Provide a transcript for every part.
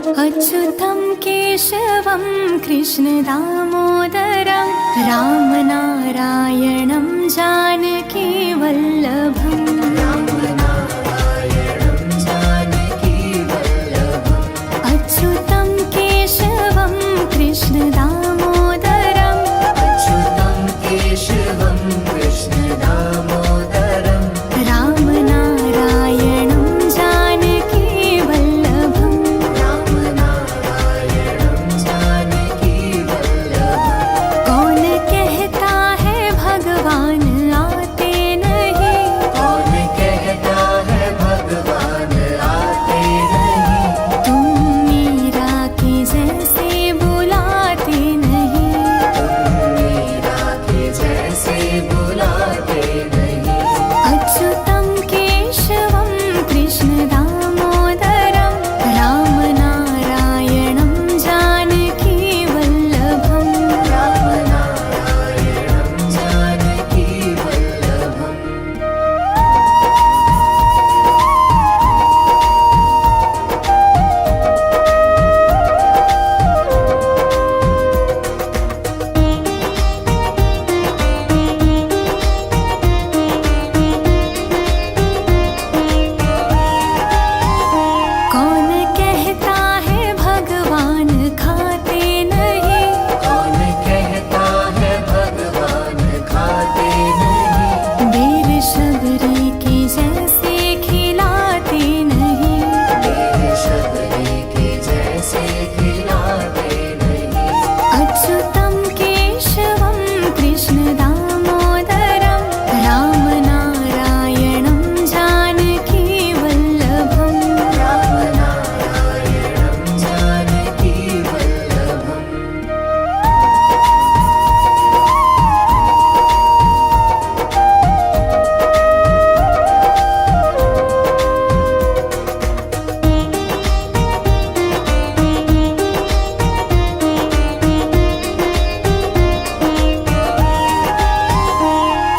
अच्युतं केशवं कृष्णदामोदरं रामनारायणं जानकीवल्लभम् अच्युतं केशवं कृष्णदामोदरं रामनारायणं जानकीवल्लभम् कौन कहता है भगवान आते नहीं तुम मीरा की जैसे बुलाते नहीं अच्युतं केशवं कृष्णदामोदरं रामनारायणं जानकीवल्लभम् कौन कहता है भगवान खाते नहीं बेर शबरी की जैसे खिलाते नहीं अच्युतं केशवं कृष्णदामोदरं रामनारायणं जानकीवल्लभम्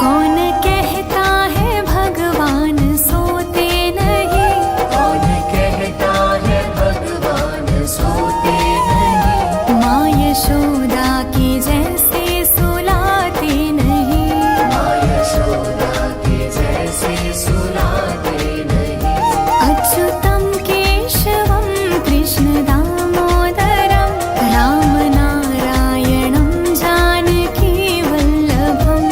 कौन कहता है भगवान सोते नहीं माँ यशोदा की जैसे सुलाते नहीं अच्युतं केशवं कृष्णदामोदरं रामनारायणं जानकीवल्लभम्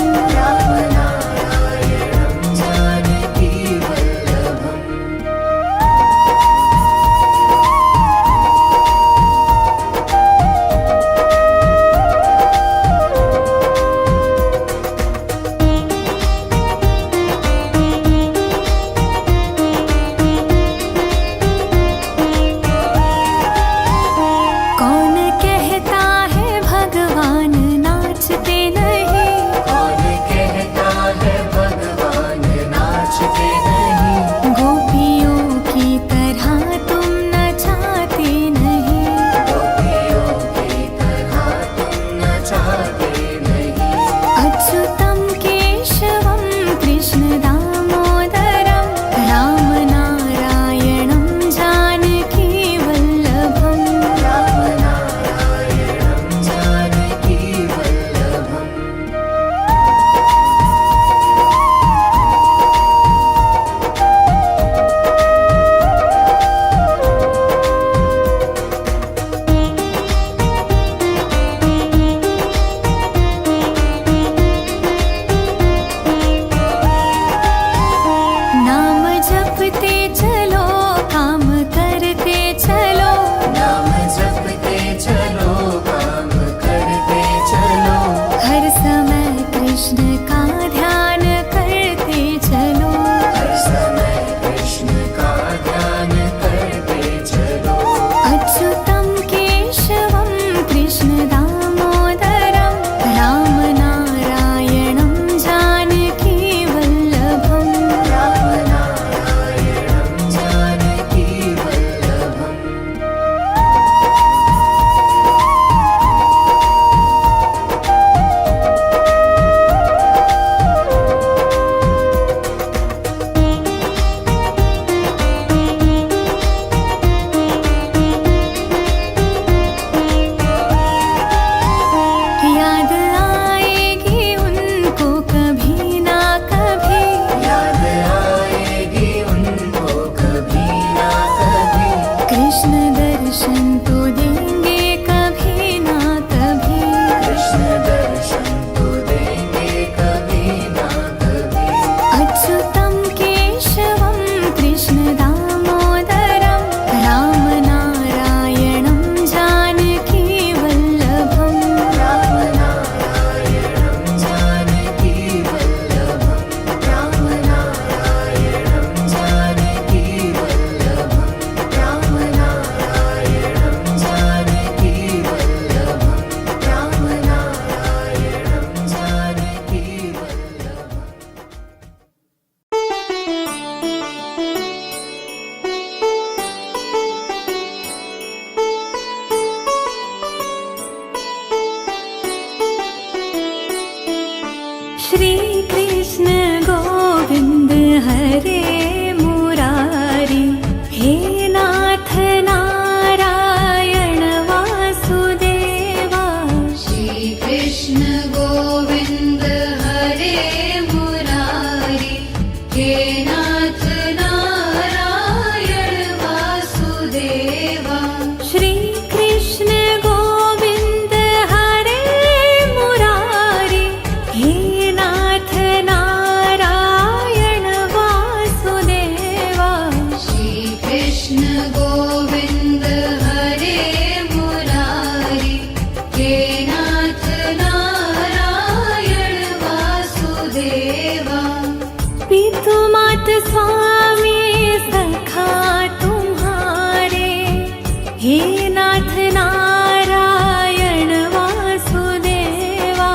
हे नाथ नारायण वासुदेवा।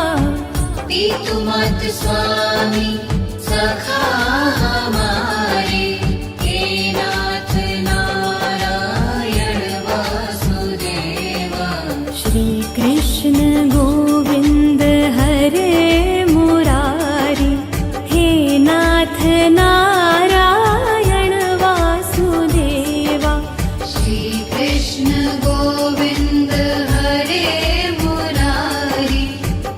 पितुमात स्वामी सखा हमारे, हे नाथ नारायण वासुदेवा। श्री कृष्ण गोविंद हरे मुरारी, हे नाथ नारायण वासुदेवा। श्री कृष्ण गोविंद हरे मुरारी,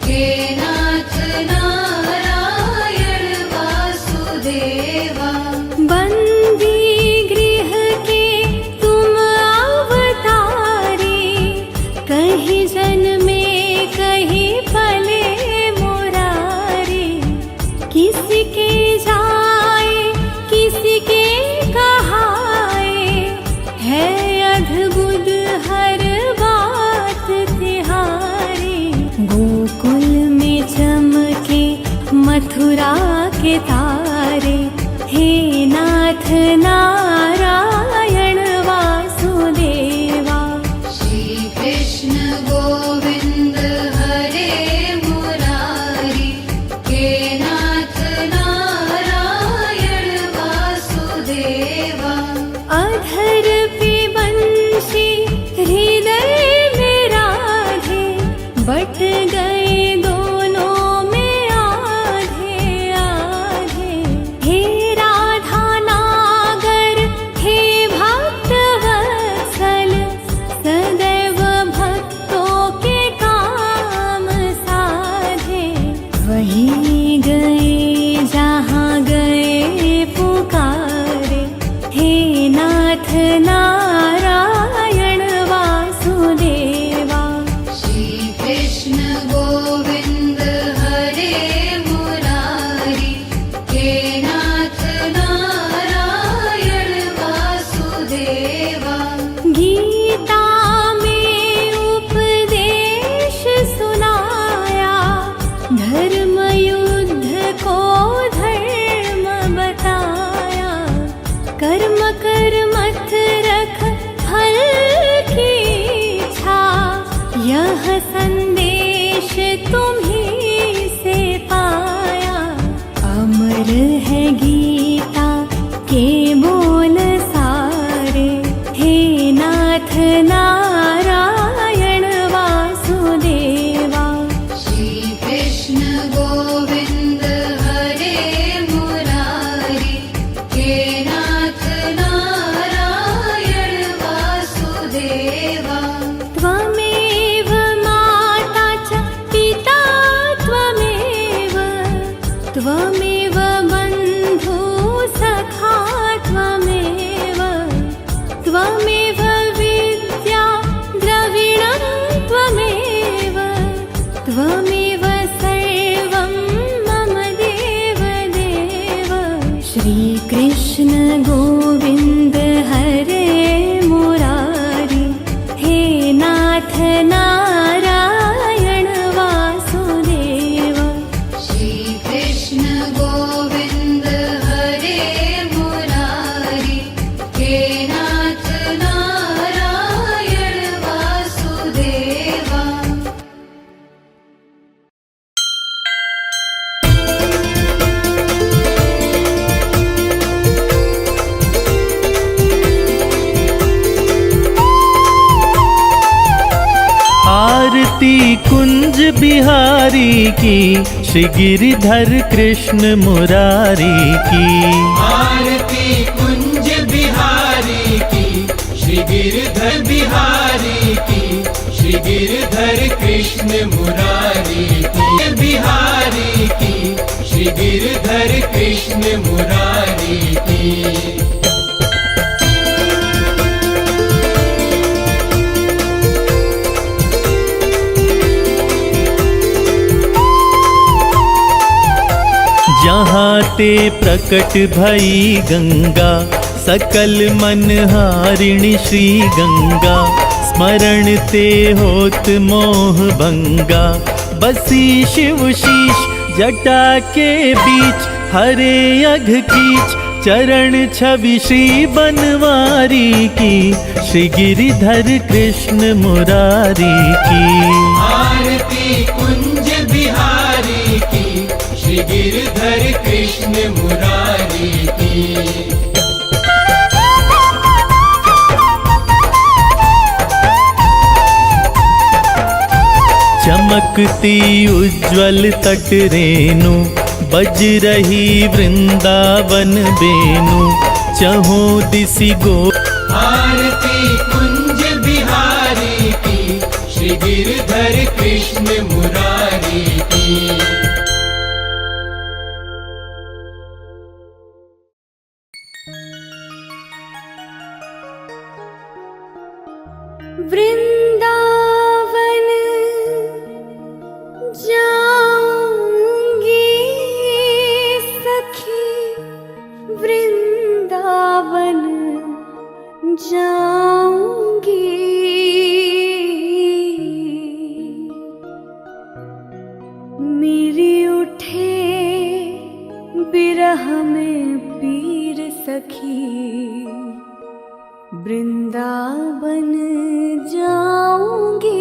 हे नाथ नारायण वासुदेवा। बंदी गृह के तुम अवतारी, कहीं जन्मे कहीं पले मुरारी। किसी के जाए किसी के कहाए, है अद्भुत हर बात तिहारी। गोकुल में चमके मथुरा के तारे, हे नाथ नारायण वासुदेवा। श्री कृष्ण गोविंद हरे मुरारी, हे नाथ नारायण वासुदेवा। अधर पे बंशी हृदय में राधे, बट गए दोनों में आधे आधे। हे राधा नागर हे भक्त वत्सल, सदैव भक्तों के काम साधे। वहीं गए जहाँ गए पुकारे, हे नाथ नारायण वासुदेवा। श्री कृष्ण गोविंद हरे मुरारी, हे नाथ नारायण वासुदेवा। गीता में उपदेश सुनाया, धर्म युद्ध को धर्म बताया। कर्म कर मत रख फल की इच्छा, यह संदेश तुम्हीं से पाया। अमर है गीता के बोल सारे, हे नाथ नारायण वासुदेवा। श्री कृष्ण गोविंद हरे मुरारी, हे नाथ नारायण वासुदेवा। त्वमेव माता च पिता त्वमेव, त्वमेव बन्धु सखा त्वमेव। त्वमेव विद्या द्रविणं त्वमेव, त्वमेव सर्वं मम देव देव। श्री कृष्ण गोविंद हरे मुरारी, हे नाथ नारायण वासुदेवा। श्री कृष्ण गोविंद हरे मुरारी, हे नाथ नारायण वासुदेवा। आरती कुंज बिहारी की, श्री गिरिधर कृष्ण मुरारी की। आरती कुंज बिहारी की, श्री गिरधर बिहारी की, श्री गिरधर कृष्ण मुरारी की। बिहारी की, श्री गिरधर कृष्ण मुरारी की। जहाँ ते प्रकट भई गंगा, सकल मनहारिणी श्री गंगा। स्मरण ते होत मोह भंगा, बसी शिव शीश जटा के बीच। हरे अघ कीच चरण छवि श्री बनवारी की, श्री गिरिधर कृष्ण मुरारी की। आरती कुंज बिहारी की, श्री गिरधर कृष्ण मुरारी की। चमकती उज्ज्वल तट रेणु, बज रही वृंदावन बेनु, चहों दिसि गो। आरती कुंज बिहारी की, श्री गिरधर कृष्ण मुरारी की। वृंदावन जाऊंगी सखी, वृंदावन जाऊंगी। मेरी उठे बिरह में पीर सखी, वृंदावन जाऊंगी।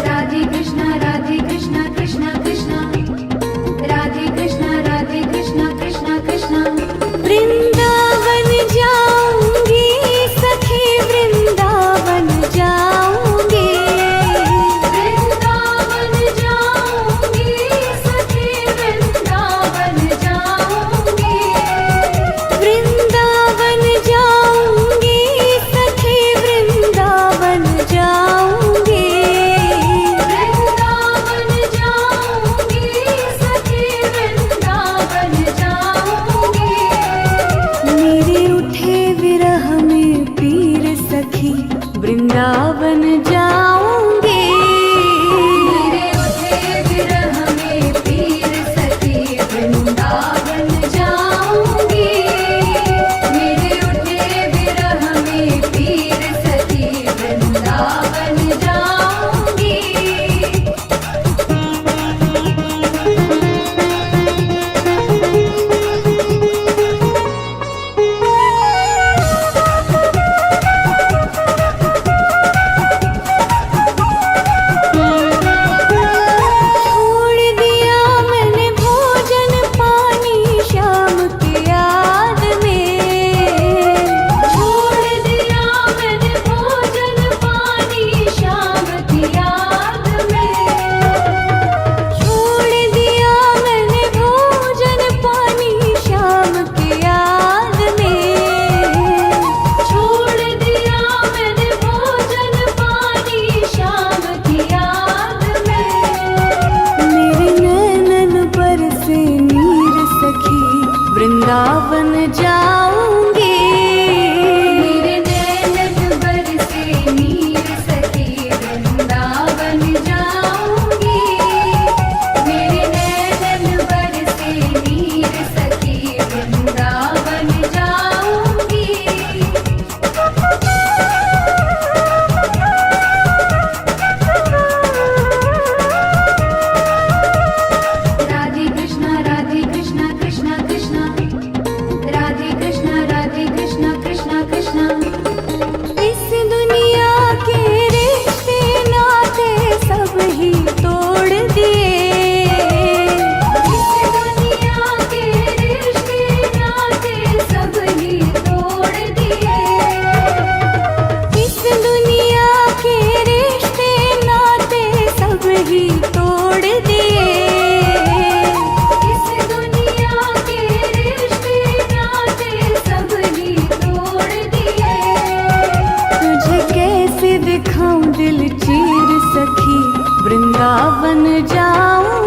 राधे कृष्णा कृष्णा कृष्णा, राधे कृष्णा कृष्णा कृष्णा। वृंदावन जाऊंगी सखी, वृंदावन जाऊंगी। वृंदावन जाऊंगी सखी, वृंदावन जाऊंगी। वृंदावन जाऊंगी सखी, वृंदावन जाऊंगी। वृंदावन जाऊंगी सखी, वृंदावन जाऊंगी। मेरे उठे विरह में पीर सखी, वृंदावन जाऊंगी। मेरे उठे विरह में पीर सखी, वृंदावन जाऊंगी। मेरे उठे विरह में पीर सखी, वृंदावन जाऊंगी। छोड़ दिया मैंने भोजन पानी शाम की याद में। छोड़ दिया मैंने भोजन पानी शाम की याद में। छोड़ दिया मैंने भोजन पानी शाम की याद में। छोड़ दिया मैंने भोजन पानी शाम की याद में। मेरे नैनन पर से नीर सखी, वृंदावन जाऊंगी। मेरे नैनन बरसे नीर सखी, वृंदावन जाऊंगी। मेरे नैनन बरसे नीर सखी, वृंदावन जाऊंगी। राधे कृष्णा कृष्णा कृष्णा, राधे कृष्णा कृष्णा कृष्णा। इस दुनिया के रिश्ते नाते सब ही तोड़ दिए। इस दुनिया के रिश्ते नाते सब ही तोड़ दिए। इस दुनिया के रिश्ते नाते सब ही तोड़ दिए। इस दुनिया के रिश्ते नाते सब ही तोड़ दिए। तुझे कैसे दिखाऊं दिल चीर सखी, वृंदावन जाऊं